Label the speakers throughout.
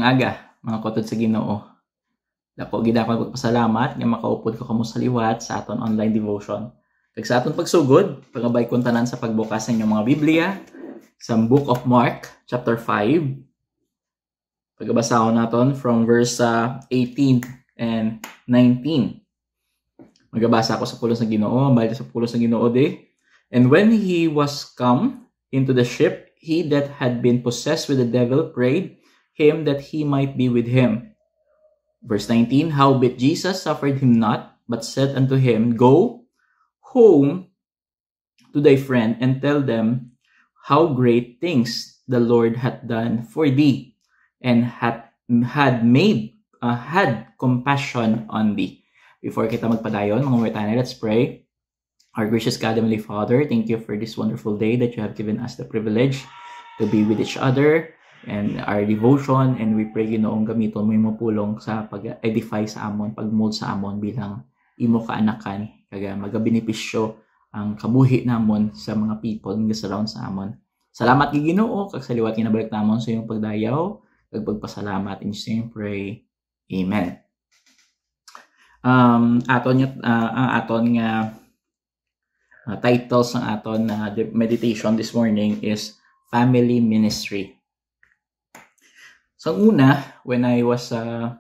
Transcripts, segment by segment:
Speaker 1: aga, mga kotod sa Ginoo. Dako gid ako magpasalamat nga makaupod ko kamo sa liwat sa aton online devotion. Kag sa aton pagsugod, pagabay kon tanan sa pagbukas sa inyong mga Biblia sa Book of Mark, chapter 5. Pagabasahon naton from verse 18 and 19. Magabasa ako sa pulong sa Ginoo, bayad sa pulong sa Ginoo di. And when he was come into the ship, he that had been possessed with the devil prayed him that he might be with him. Verse 19, howbeit Jesus suffered him not, but said unto him, Go home to thy friend, and tell them how great things the Lord hath done for thee, and had compassion on thee. Before kita magpadayon, mga Martana, let's pray. Our gracious God, Heavenly Father, thank you for this wonderful day that you have given us the privilege to be with each other and our devotion, and we pray Ginoong gamiton mo yung pulong sa pag-edify sa amon, pag-mold sa amon bilang imo kaanakan, kaga magabenepisyo ang kabuhi namon sa mga people nga surround sa amon. Salamat kay Ginoo kag sa liwat nga nabalik namon sa iyong pagdayaw kag pagpasalamat. In Jesus' name pray. Amen. Aton nga titles ng aton meditation this morning is Family Ministry. So una, when I was a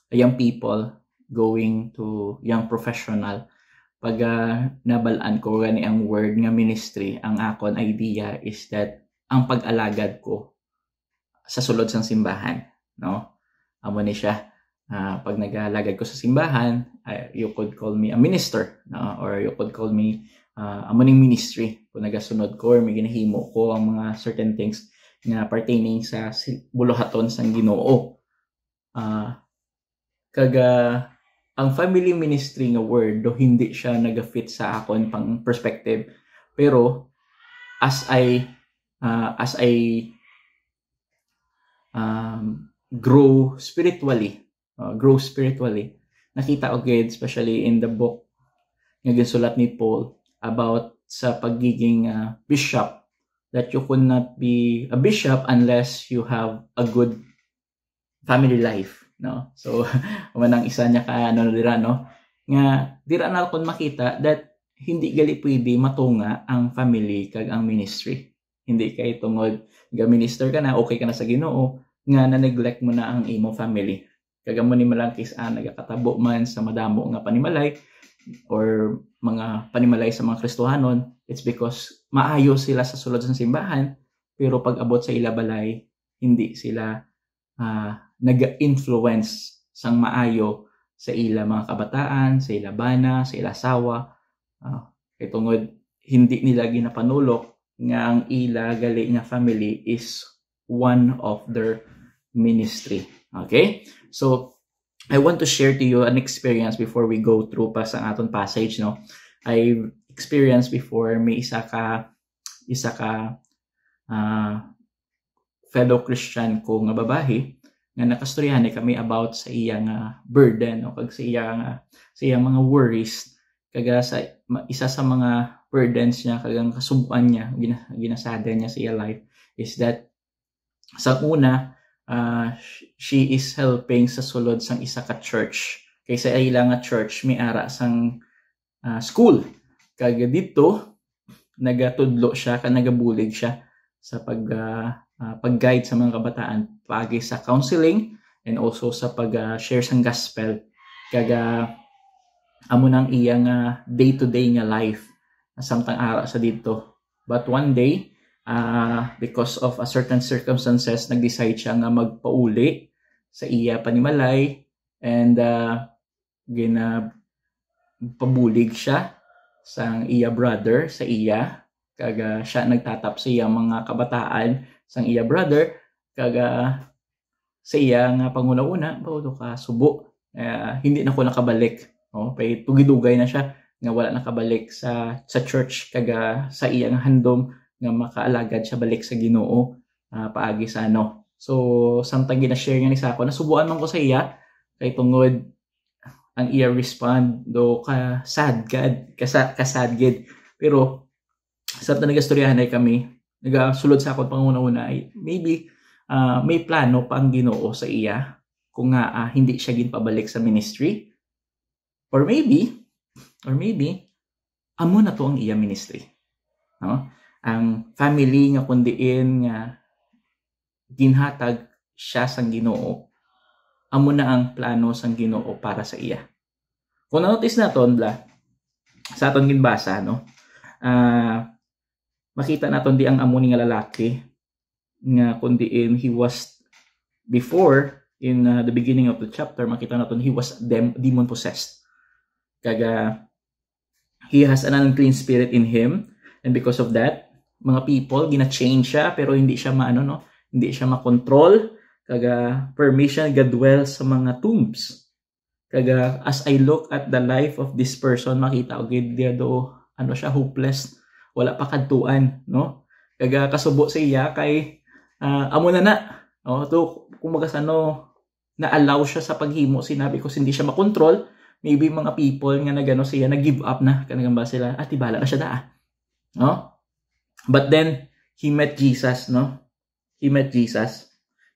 Speaker 1: young people going to young professional, pag nabalaan ko gani ang word nga ministry, ang akon idea is that ang pag-alagad ko sa sulod sang simbahan, no? Amo ni siya. Pag nag-alagad ko sa simbahan, you could call me a minister, no? Or you could call me amo ning ministry. Kung nagasunod ko or may ginahimo ko ang mga certain things nga pertaining sa buluhaton sang Ginoo. Ang family ministry nga word, do hindi siya nag-fit sa akon pang perspective, pero as I grow spiritually, nakita ko gid, especially in the book nga ginsulat ni Paul about sa pagiging bishop, that you could not be a bishop unless you have a good family life, no? So manang isa niya ka dira, no, nga dira na kon makita that hindi gali pwede matunga ang family kag ang ministry. Hindi kay tungod ga minister ka na, okay ka na sa Ginoo, nga na neglect mo na ang imo family. Kag amo ni malangkis nagakatabo man sa madamo nga panimalay or mga panimalay sa mga Kristohanon, it's because maayo sila sa sulod ng simbahan, pero pag abot sa ila balay, hindi sila nag-influence sang maayo sa ila mga kabataan, sa ila bana, sa ila asawa. Kay tungod hindi nila ginapanulok nga ang ila gali nga family is one of their ministry. Okay? So I want to share to you an experience before we go through pa sa aton passage, no. I experienced before, may isa ka fellow Christian ko nga babae nga nakastoryahan kami about sa iyang burden, o kag sa iyang mga worries, kaga sa isa sa mga burdens niya kag ang kasubuan niya ginasada niya sa iyang life is that sa una, she is helping sa sulod sang isa ka church. Kaysa ila nga church may ara sang school. Kag dito nagatudlo siya, nagabulig siya sa pag-guide sa mga kabataan pagi sa counseling and also sa pag-share sang gospel. Kag amo nang iyang day-to-day nga life samtang ara sa dito. But one day, because of a certain circumstances, nag-decide siya nga magpauli sa iya panimalay, and pabulig siya sang iya brother sa iya, kag siya nagtatap sa iya mga kabataan sang iya brother, kag sa iya nga panguna-una bawdo ka subo, hindi na ko nakabalik, no? Pay tugidugay na siya nga wala nakabalik sa church, kag sa iya nga handom nga makaalagad siya balik sa Ginoo paagi sa ano. So samtang gina-share niya ni sa ako, nasubuan man ko sa iya kay tungod ang iya respond do ka sad gid, pero sa nagastoryahan ay kami nagasulod sa akon panguna-una ay maybe may plano pa ang Ginoo sa iya kung nga hindi siya ginpabalik sa ministry. Or maybe amo na to ang iya ministry, no? Ang family nga kundiin nga ginhatag siya sang Ginoo, amo na ang plano sang Ginoo para sa iya. Kung na-notice naton sa aton ginbasa, no? Makita naton di ang amo ni nga lalaki nga kundiin he was before in the beginning of the chapter, makita naton he was demon possessed. Kaga he has an unclean spirit in him, and because of that, mga people gina-change siya pero hindi siya hindi siya makontrol. Kaga permission gadwell sa mga tombs. Kaga as I look at the life of this person, makita og dia do siya hopeless, wala pa kadtuan, no? Kaga kasubo sa iya kay amo na to kumbaga na-allow siya sa paghimo, sinabi ko hindi siya makontrol. Maybe mga people nga siya nag-give up na kanang ba sila bala na siya no? But then he met Jesus, no? He met Jesus.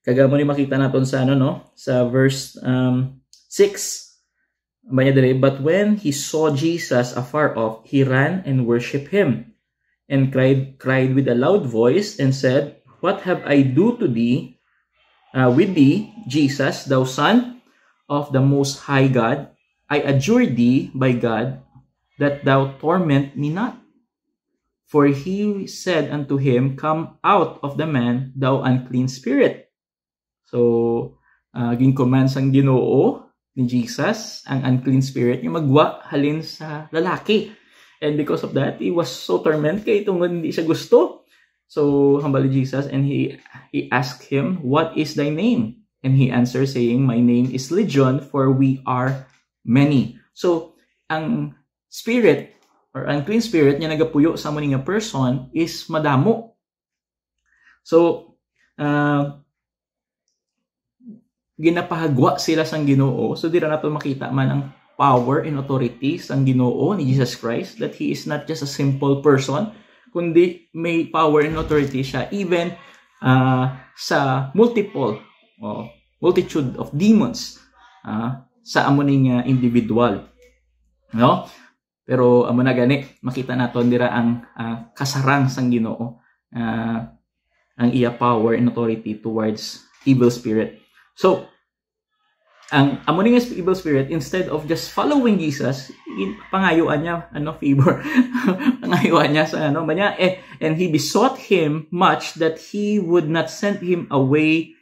Speaker 1: Kaga mo ni makita naton sa sa verse 6. But when he saw Jesus afar off, he ran and worshipped him, and cried with a loud voice and said, "What have I do to thee, with thee, Jesus, thou Son of the Most High God? I adjure thee by God that thou torment me not." For he said unto him, "Come out of the man, thou unclean spirit." So, gincommand sang Ginoo ni Jesus ang unclean spirit yung magwa halin sa lalaki. And because of that, he was so tormented kay tungod hindi siya gusto. So, hambali Jesus, and he asked him, "What is thy name?" And he answered saying, "My name is Legion, for we are many." So, ang spirit or unclean spirit niya nagapuyo sa mga person is madamo. So, ginapahagwa sila sang Ginoo. So, dira nato makita man ang power and authority sang Ginoo ni Jesus Christ, that he is not just a simple person, kundi may power and authority siya even sa multitude of demons sa amuning individual, no? Pero amo na gani makita naton dira ang kasarang sang Ginoo, ang iya power and authority towards evil spirit. So ang amuning evil spirit, instead of just following Jesus, pangayuan niya favor. Pangayuan niya sa and he besought him much that he would not send him away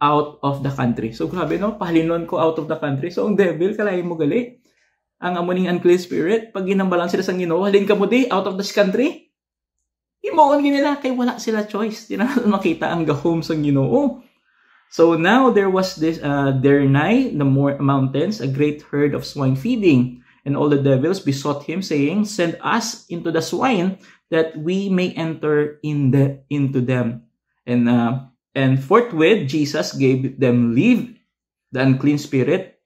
Speaker 1: out of the country. So grabe pahalinon ko out of the country. So ang devil kalahin mo gali, ang amuning unclean spirit, pag ginambalan sila sang Ginoo, halin ka mo di out of this country. Imoon nila kay wala sila choice. Di na makita ang gahom sang Ginoo. So now there was this there nigh the mountains a great herd of swine feeding, and all the devils besought him, saying, "Send us into the swine, that we may enter into them." And forthwith Jesus gave them leave, the unclean spirit,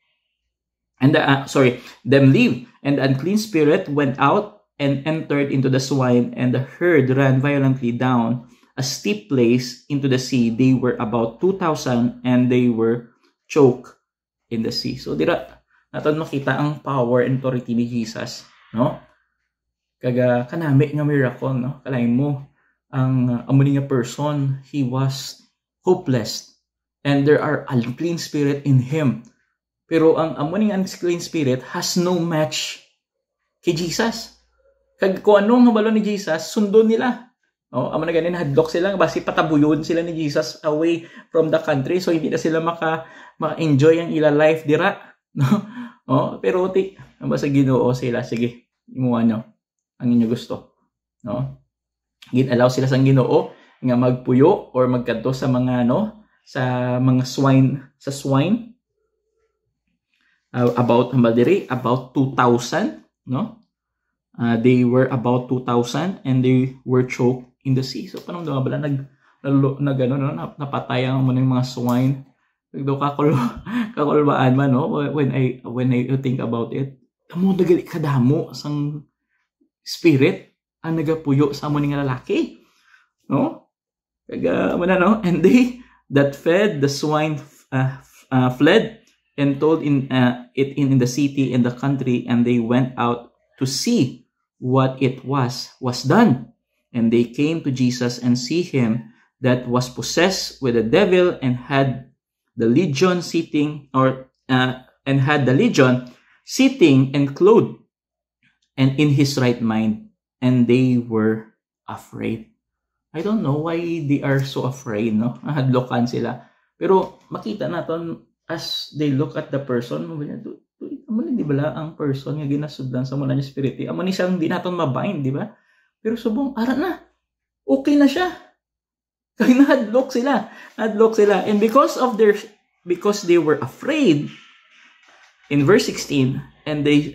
Speaker 1: and them leave, and the unclean spirit went out and entered into the swine, and the herd ran violently down a steep place into the sea. They were about 2,000, and they were choked in the sea. So dira naton makita ang power and authority ni Jesus, no? Kaga kanami nga miracle, no? Kalain mo ang amuning nga person, he was hopeless, and there are unclean spirit in him. Pero ang amuning unclean spirit has no match kay Jesus. Kag kung anong nabalo ni Jesus, sundon nila. Amo na ganin, hadlock sila, basi patabuyon sila ni Jesus away from the country, so hindi na sila maka-enjoy ang ila life dira, no? Pero basta Ginoo sila, sige, imo ang inyo gusto, no? Gin-allow sila sang Ginoo nga magpuyo or magkadto sa mga sa mga swine, about 2,000, no? They were about 2,000, and they were choked in the sea. So panong bala napatay ang mga swine. Nagdo kakulbaan man, no? When I think about it, amo dagali kadamo sang spirit ang nagapuyo sa amo ning lalaki, no? Kaga man and that fed the swine fled and told it in the city and the country, and they went out to see what it was done. And they came to Jesus and see him that was possessed with a devil and had the legion sitting and clothed and in his right mind, and they were afraid. I don't know why they are so afraid, no? Hadlokan sila. Pero makita naton as they look at the person, amo ni di bala ang person nga ginasudlan sa mula niya spiriti. Amo ni siyang di naton mabind, di ba? Pero subong ara na. Okay na siya. Kaya nahadlok sila. And because they were afraid, in verse 16, and they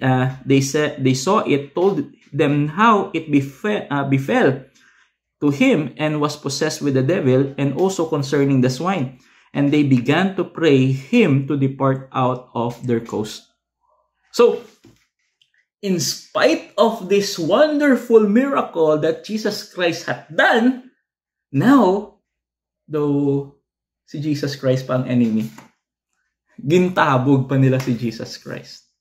Speaker 1: saw it, told them how it befell to him and was possessed with the devil, and also concerning the swine. And they began to pray him to depart out of their coast. So, in spite of this wonderful miracle that Jesus Christ had done, now, though si Jesus Christ pa ang enemy, gintabog pa nila si Jesus Christ.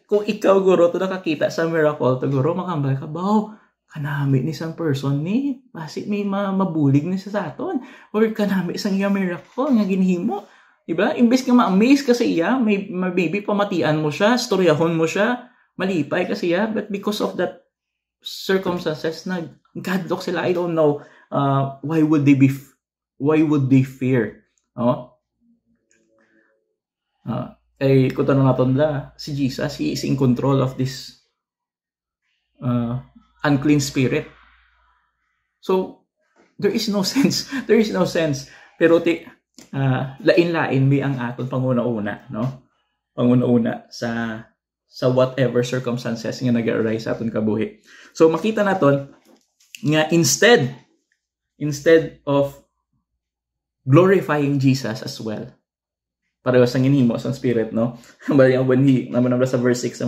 Speaker 1: Kung ikaw guro to nakakita sa miracle to guro makambal ka baw kanami ni isang person ni basi may mabulig ni sa aton or kanami isang miracle nga ginhimo, diba? Imbes ka ma-amaze ka sa iya, maybe pamatian mo siya, storyahon mo siya, malipay ka siya, but because of that circumstances nagkadlok sila. I don't know why would they fear, kung tanong natin si Jesus, he is in control of this unclean spirit. So, there is no sense. Pero lain-lain may ang aton panguna-una, no? Panguna-una sa whatever circumstances nga nag-arise sa aton kabuhi. So, makita naton nga instead of glorifying Jesus as well, pareho sang ginhimo sang spirit, no? When he naman sa verse 6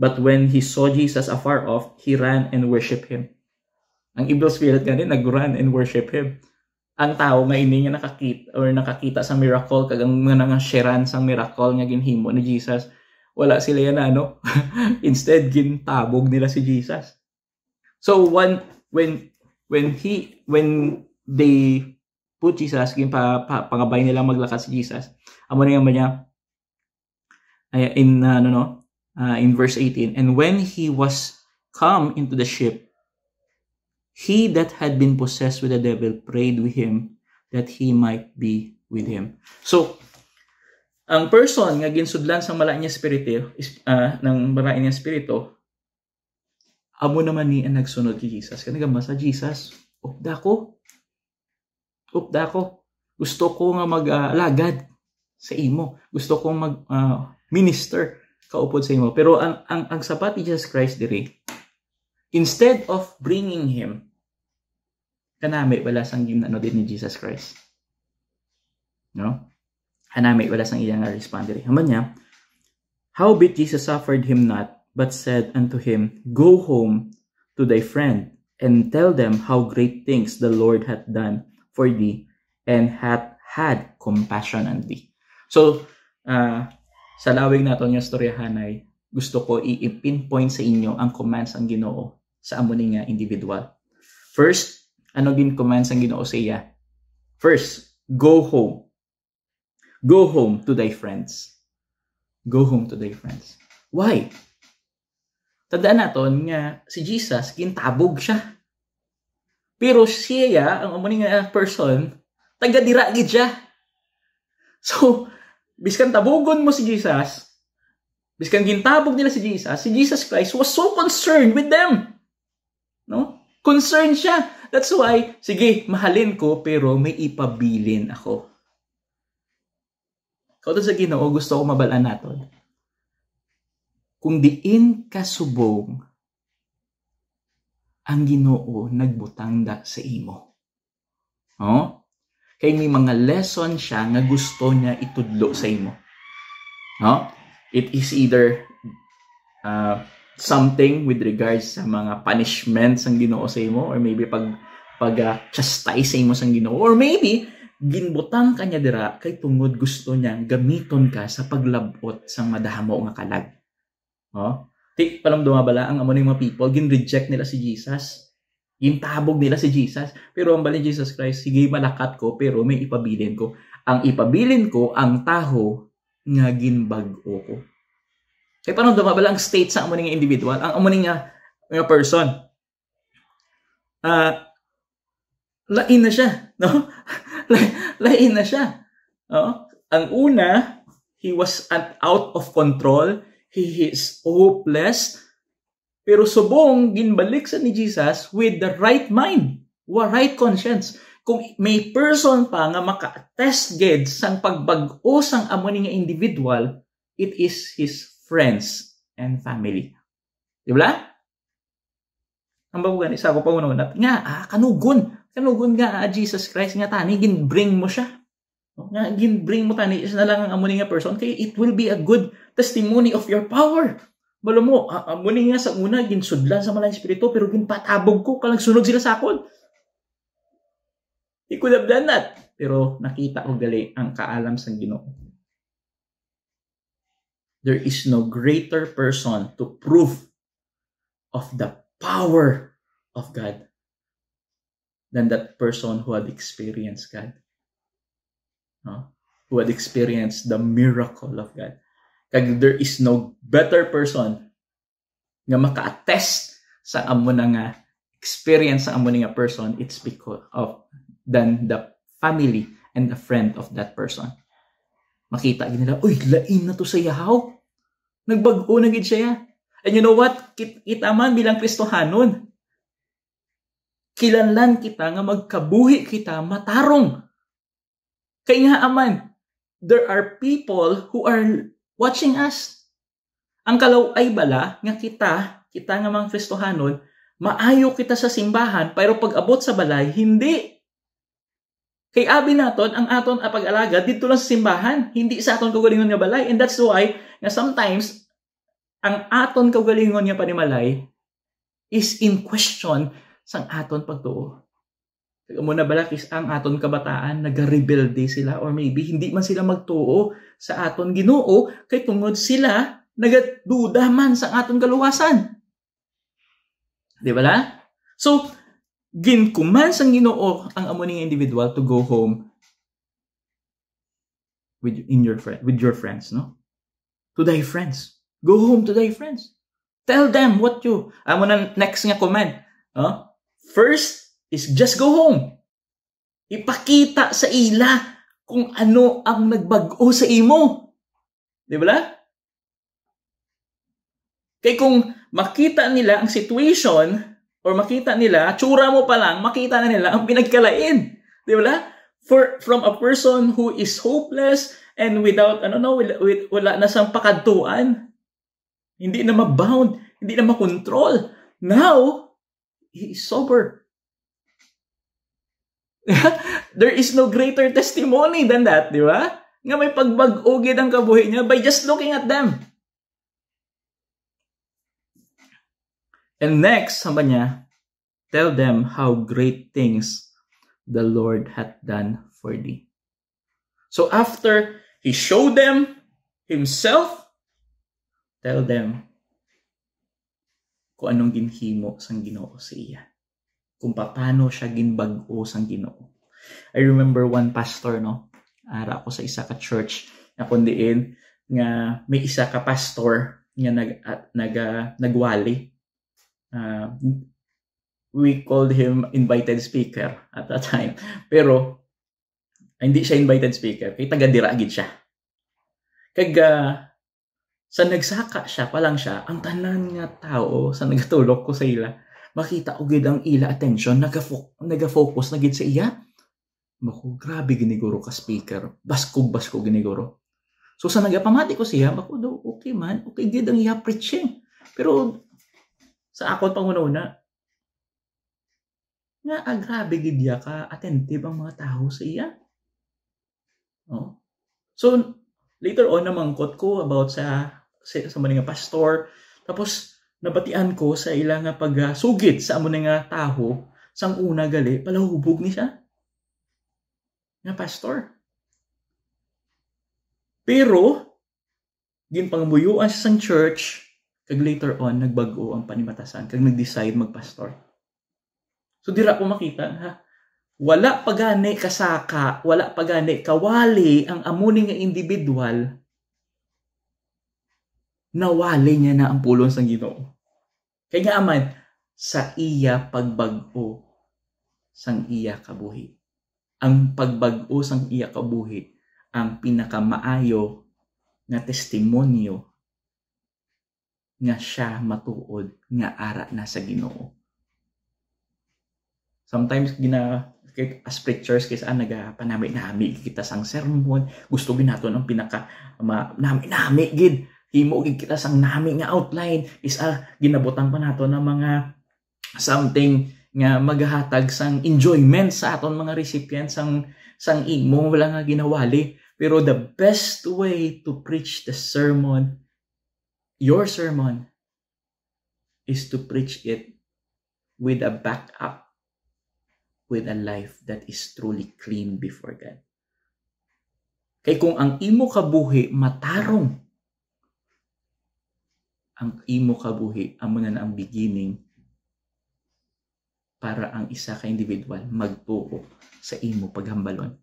Speaker 1: but when he saw Jesus afar off, he ran and worshiped him. Ang evil spirit nga din nag-run and worship him. Ang tao nga ini nga nakakita sa miracle kagang nga sharean sang miracle nga ginhimo ni Jesus, wala sila yan instead gintabog nila si Jesus. So when they put Jesus, pangabay nila maglakad si Jesus, amo na niya in verse 18, and when he was come into the ship, he that had been possessed with the devil prayed with him that he might be with him. So, ang person nga ginsudlan sang malain niya spirito, amo naman ni ang nagsunod kay Jesus. Kanagamba sa Jesus, upda ko. Gusto ko nga mag-lagad sa imo. Gusto kong mag-minister kaupod sa imo. Pero ang sapat ni Jesus Christ diri, instead of bringing him, kanami wala sang din ni Jesus Christ. No? Kanami wala sang iyang respond diri. Haman niya, howbeit Jesus suffered him not, but said unto him, go home to thy friend, and tell them how great things the Lord hath done for thee, and hath had compassion on thee. So, sa lawig naton yung storyahan ay gusto ko i-pinpoint sa inyo ang commands ang Ginoo sa amo ni nga individual. First, ano gin commands ang Ginoo sa iya? First, go home. Go home to thy friends. Go home to thy friends. Why? Tandaan naton nga si Jesus gintabog siya. Pero siya, ang amo ni nga person, taga-dira gid siya. So, biskan tabugon mo si Jesus, biskan gintabog nila si Jesus Christ was so concerned with them. No? Concerned siya. That's why, sige, mahalin ko, pero may ipabilin ako. Kauto sa Ginoo, gusto ko mabalaan naton. Kung diin kasubong, ang Ginoo nagbutang da sa imo. No? Kaya may mga lesson siya nga gusto niya itudlo sa imo. No? It is either something with regards sa mga punishments ang Ginoo sa imo, or maybe chastise sa imo sang Ginoo, or maybe ginbutang kanya dira kay tungod gusto niyang gamiton ka sa paglabot sang madahamo nga kalag. Ti palam dumabala ang amo ning mga people, gin-reject nila si Jesus. Gintabog nila si Jesus. Pero ang bali Jesus Christ, sige malakat ko pero may ipabilin ko. Ang ipabilin ko ang taho nga ginbag-o ko. Kaya paano dumabala ang state sa amo ning individual, ang amo ning nga person. Lain na siya, no? Lain na siya. Ang una, he was out of control. He is hopeless. Pero subong ginbalik sa ni Jesus with the right mind, right conscience. Kung may person pa nga maka-attest gid sang pagbag-o sang amo ni nga individual, it is his friends and family. Di ba? Ang babugan, isa ko pa una nga, kanugon nga Jesus Christ nga tani, gin-bring mo siya. Nga gin-bring mo tani, isa na lang ang amo ni nga person, kaya it will be a good testimony of your power. Balo mo, amo ni nga sa una, ginsudlan sa malang espiritu, pero ginpatabog ko, kalang sunog sila sa akon. He could have done that. Pero nakita ko gali ang kaalam sa Ginoo. There is no greater person to prove of the power of God than that person who had experienced God. Who had experienced the miracle of God. Kag there is no better person nga maka-attest sa amo na nga experience sa amo nga person, it's because of than the family and the friend of that person. Makita nila, uy, lain na to sa yahaw. Nagbago na gid siya. And you know what? Kita man bilang Kristohanon, kilanlan kita nga magkabuhi kita matarong. Kaya nga aman, there are people who are watching us. Ang kalaw ay bala nga kita nga mga Kristohanon, maayo kita sa simbahan, pero pag abot sa balay, hindi. Kay abi naton ang aton pag-alaga dito lang sa simbahan, hindi sa aton kaugalingon nga balay. And that's why nga sometimes ang aton kaugalingon nga panimalay is in question sang aton pagtuo. Kaya mo na balakis ang aton kabataan nagarebelde sila, or maybe hindi man sila magtuo sa aton Ginoo kay tungod sila nagaduda man sa aton kaluwasan. Di ba la? So ginkuman sang Ginoo ang amo ning individual to go home with your friends, no? To thy friends. Go home to thy friends. Tell them what you. Amo na next nga command. First is just go home. Ipakita sa ila kung ano ang nagbago sa imo. Di ba? Kaya kung makita nila ang situation, or makita nila, tsura mo pa lang, makita na nila ang pinagkalain. Di ba? From a person who is hopeless and without, wala na sang pakadtuan, hindi na mabound, hindi na makontrol. Now, he is sober. There is no greater testimony than that, di ba? Nga may pagbag-ogid ang kabuhi niya by just looking at them. And next, sabi niya, tell them how great things the Lord hath done for thee. So after he showed them himself, tell them kung anong ginhimo sang Ginoo sa iya. Kung paano siya ginbag-o sang Ginoo. I remember one pastor, ara ako sa isa ka church na kundiin nga may isa ka pastor nga nagwali. We called him invited speaker at that time. Pero hindi siya invited speaker, kay taga-dira gid siya. Kag sa nagsaka siya pa lang siya, ang tanan nga tao sa nagatulok ko sa ila, makita og gid ang ila attention, naga-focus na gid sa iya. Bako, grabe giniguro ka speaker. Baskog giniguro. So sa nagapamati ko siya, bako daw okay man, okay gid ang iya preaching. Pero sa akon panguna nga grabe gid ya ka attentive ang mga tao sa iya. So later on namangkot ko about sa mga pastor. Tapos nabatian ko sa ilang nga pagsugid sa amo nga taho sang una gali palahubog ni siya nga pastor. Pero ginpangmuyuan siya sang church kag later on nagbag-o ang panimatasan kag nag-decide magpastor. So dira ko makita ha, wala pagani kasaka, wala pagani kawali ang amuni nga individual, nawali niya na ang pulong sang Ginoo. Kaya nga aman, sa iya pagbag-o sang iya kabuhi. Ang pagbag-o sang iya kabuhi, ang pinakamaayo nga testimonyo nga siya matuod nga ara na sa Ginoo. Sometimes as preachers kaysa nagapanami-nami kita sang sermon, gusto ginaton ang pinaka nami-nami gid, himo gid kita sang nami nga outline is ginabutang pa nato ng mga something nga maghatag sang enjoyment sa aton mga recipients sang imo wala nga ginawali. Pero the best way to preach the sermon, your sermon, is to preach it with a backup, with a life that is truly clean before God. Kay kung ang imo kabuhi matarong, ang imo kabuhi amo na ang beginning para ang isa ka individual magtuo sa imo paghambalon.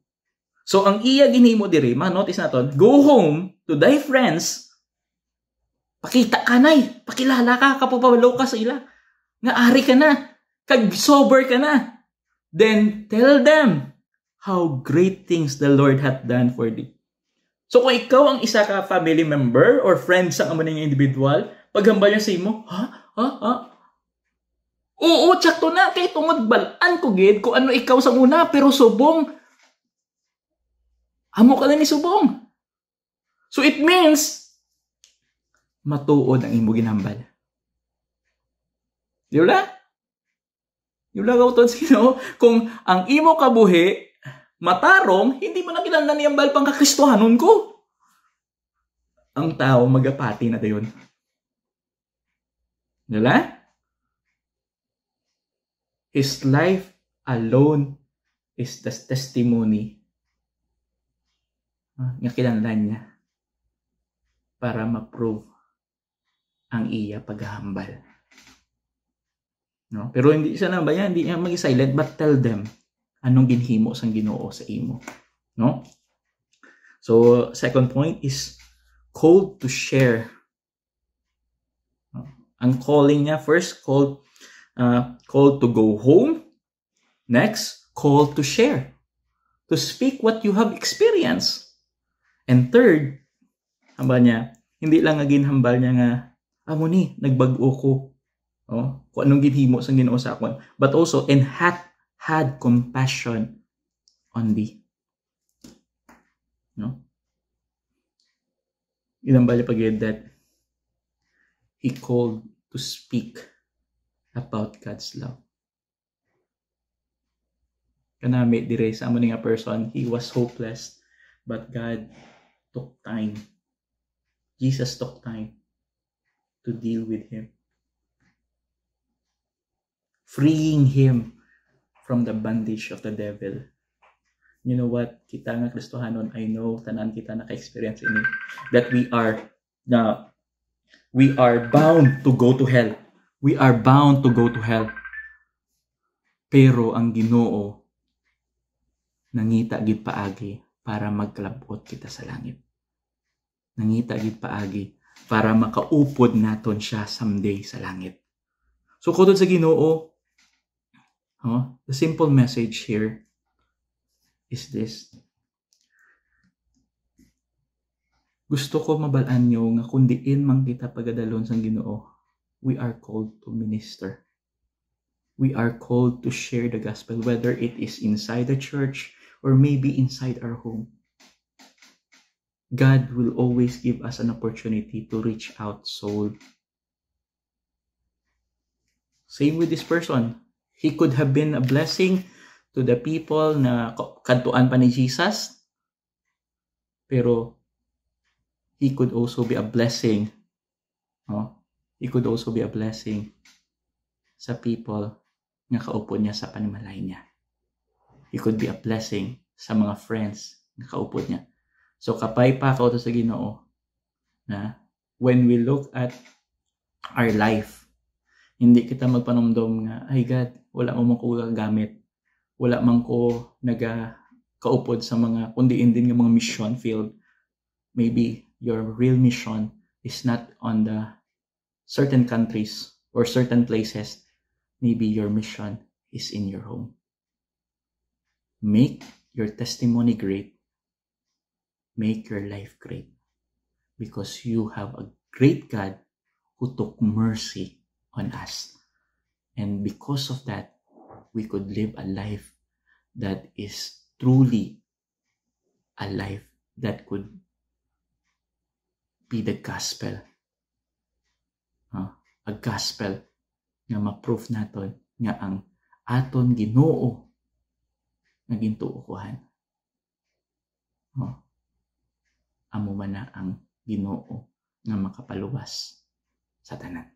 Speaker 1: So ang iya ginhimo diri, notice naton, go home to thy friends, pakita ka nay, pakilala ka, kapapawalo ka sa ila, nga ari ka na, kag sober ka na. Then tell them how great things the Lord hath done for thee. So kung ikaw ang isa ka family member or friend sa amo ning individual, paghambal niya sa imo, oo, tsakto na, kay tungod balaan ko gid kung ano ikaw sa una, pero subong, amo ka na ni subong. So it means, matuod ang imo ginhambal. Di ba? Yung lagaw to sino, kung ang imo kabuhi, matarong, hindi mo na kinahanglan niyambal pang kakristohanon ko. Ang tao magapati na dayon. Diba? His life alone is the testimony nga kinahanglan niya para ma-prove ang iya paghahambal. No? Pero hindi siya nambayan, hindi niya mag-silent, but tell them anong ginhimo sang Ginoo sa imo. No? So, second point is called to share. Ang calling niya, first, called to go home. Next, called to share. To speak what you have experienced. And third, hamba niya, hindi lang nga ginhambal niya nga, amo ni, nagbag-o ko. Kung anong ginhimo sa Ginoo sa akon, but also and had compassion on thee. No? Ginhambal niya pagid that he called to speak about God's love. Kanami dire sa amo ni nga person, he was hopeless, but God took time. Jesus took time to deal with him, freeing him from the bondage of the devil. You know what? Kita nga Kristohanon, I know tanan kita naka-experience ini that we are bound to go to hell. We are bound to go to hell. Pero ang Ginoo nangita gid paagi para magkalabot kita sa langit. Nangita gid paagi para makaupod naton siya someday sa langit. So kudod sa Ginoo, the simple message here is this. Gusto ko mabalaan nyo nga kundiin man kita pagadalon sang Ginoo, we are called to minister. We are called to share the gospel, whether it is inside the church or maybe inside our home. God will always give us an opportunity to reach out soul. Same with this person. He could have been a blessing to the people na kantuan pa ni Jesus. Pero he could also be a blessing He could also be a blessing sa people nga kaupo niya sa panimalay niya. He could be a blessing sa mga friends nga kaupo niya. So kapay pa ako to sa Ginoo na when we look at our life, hindi kita magpanumdom nga, ay God, wala mo ko gamit. Wala man ko kaupod sa mga kundiin din ng mga mission field. Maybe your real mission is not on the certain countries or certain places. Maybe your mission is in your home. Make your testimony great. Make your life great. Because you have a great God who took mercy on us. And because of that, we could live a life that is truly a life that could be the gospel. A gospel nga ma-proof naton nga ang aton Ginoo nga gintuohan. Amo man na ang Ginoo nga makapaluwas sa tanan.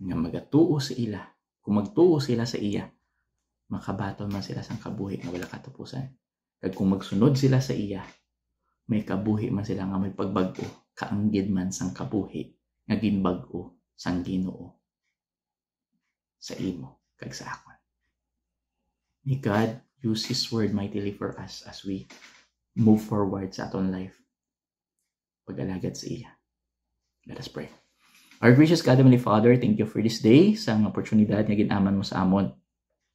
Speaker 1: Nga magatuo sa ila. Kung magtuo sila sa iya, makabaton man sila sang kabuhi nga wala katapusan. Kag kung magsunod sila sa iya, may kabuhi man sila nga may pagbag-o, kaanggid man sang kabuhi nga ginbag-o sang Ginoo sa imo kag sa akon. May God use His word mightily for us as we move forward sa aton life. Pag-alagad sa iya. Let us pray. Our gracious God, Heavenly Father, thank you for this day, sa oportunidad nga ginaman mo sa amon.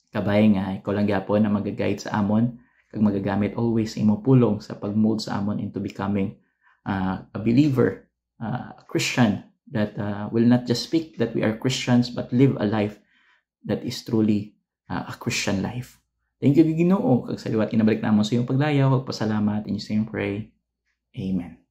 Speaker 1: Kabay nga, ikaw lang gyapon na mag-guide sa amon, kag magagamit always sa imo pulong sa pag-mold sa amon into becoming a believer, a Christian that will not just speak that we are Christians, but live a life that is truly a Christian life. Thank you, Ginoo, kag sa liwat kinabalik namon sa iyong paglayaw, kag pasalamat, in Jesus' name pray. Amen.